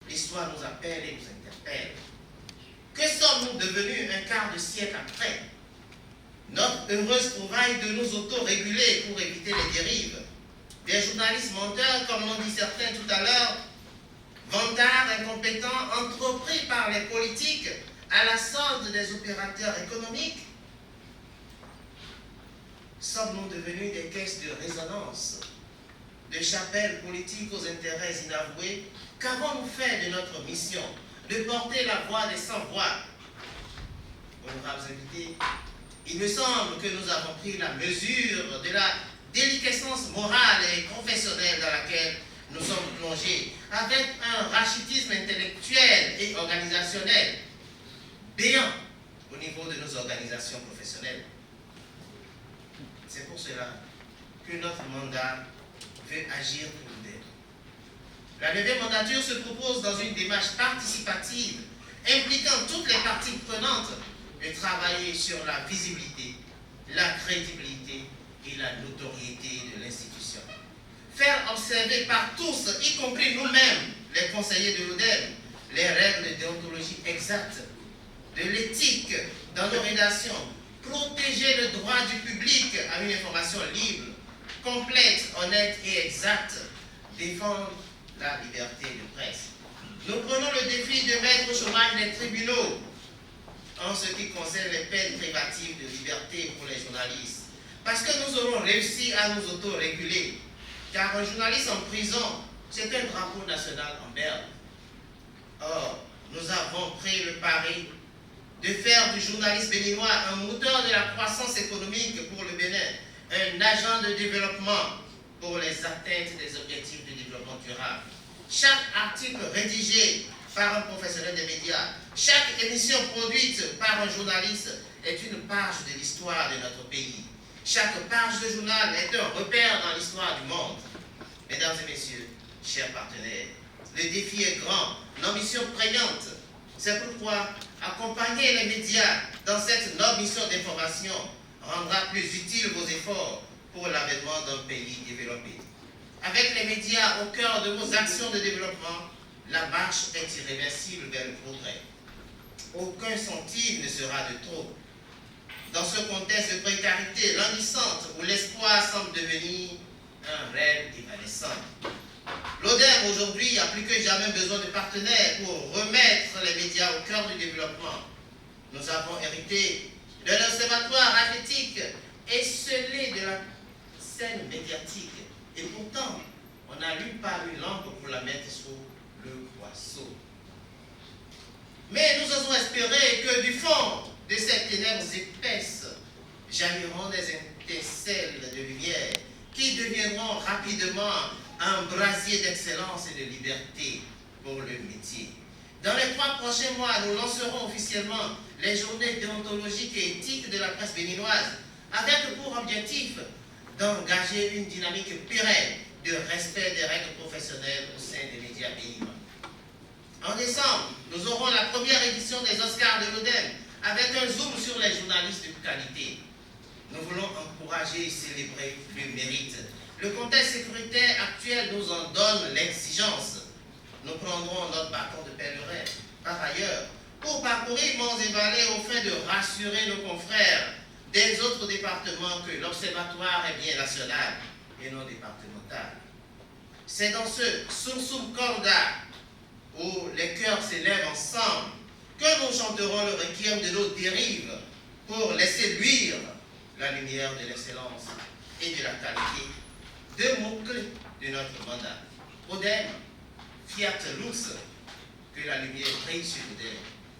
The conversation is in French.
l'histoire nous appelle et nous interpelle. Que sommes-nous devenus un quart de siècle après? Notre heureuse trouvaille de nous auto-réguler pour éviter les dérives. Des journalistes menteurs, comme l'ont dit certains tout à l'heure, vantards, incompétents, entrepris par les politiques à la solde des opérateurs économiques. Sommes-nous devenus des caisses de résonance, de chapelles politiques aux intérêts inavoués? Qu'avons-nous fait de notre mission de porter la voix des sans-voix? Honorables invités, il me semble que nous avons pris la mesure de la déliquescence morale et professionnelle dans laquelle nous sommes plongés, avec un rachitisme intellectuel et organisationnel béant au niveau de nos organisations professionnelles. C'est pour cela que notre mandat veut agir pour l'UDEM. La 9e mandature se propose dans une démarche participative impliquant toutes les parties prenantes de travailler sur la visibilité, la crédibilité et la notoriété de l'institution. Faire observer par tous, y compris nous-mêmes, les conseillers de l'UDEM, les règles de déontologie exactes, de l'éthique dans nos rédactions, protéger le droit du public à une information libre, complète, honnête et exacte, défendre la liberté de presse. Nous prenons le défi de mettre au chômage les tribunaux en ce qui concerne les peines privatives de liberté pour les journalistes. Parce que nous aurons réussi à nous auto-réguler. Car un journaliste en prison, c'est un drapeau national en berne. Or, nous avons pris le pari de faire du journaliste béninois un moteur de la croissance économique pour le Bénin, un agent de développement pour les atteintes des objectifs de développement durable. Chaque article rédigé par un professionnel des médias, chaque émission produite par un journaliste est une page de l'histoire de notre pays. Chaque page de journal est un repère dans l'histoire du monde. Mesdames et messieurs, chers partenaires, le défi est grand, l'ambition prégnante. C'est pourquoi accompagner les médias dans cette noble mission d'information rendra plus utile vos efforts pour l'avènement d'un pays développé. Avec les médias au cœur de vos actions de développement, la marche est irréversible vers le progrès. Aucun centime ne sera de trop. Dans ce contexte de précarité languissante où l'espoir semble devenir un rêve évanescent. L'ODEM aujourd'hui a plus que jamais besoin de partenaires pour remettre les médias au cœur du développement. Nous avons hérité d'un observatoire athlétique esselé de la scène médiatique. Et pourtant, on n'a lu pas une langue pour la mettre sous le boisseau. Mais nous osons espérer que du fond de ces ténèbres épaisses jailliront des étincelles de lumière qui deviendront rapidement un brasier d'excellence et de liberté pour le métier. Dans les 3 prochains mois, nous lancerons officiellement les journées déontologiques et éthiques de la presse béninoise, avec pour objectif d'engager une dynamique pérenne de respect des règles professionnelles au sein des médias béninois. En décembre, nous aurons la première édition des Oscars de l'ODEM, avec un zoom sur les journalistes de qualité. Nous voulons encourager et célébrer le mérite. Le contexte sécuritaire actuel nous en donne l'exigence. Nous prendrons notre bâton de pèlerin, par ailleurs, pour parcourir monts et vallées au fin de rassurer nos confrères des autres départements que l'Observatoire est bien national et non départemental. C'est dans ce sursum corda où les cœurs s'élèvent ensemble que nous chanterons le requiem de nos dérives pour laisser luire la lumière de l'excellence et de la qualité, 2 mots-clés de notre mandat. ODEM, fiat lux, que la lumière brille sur l'ODEM.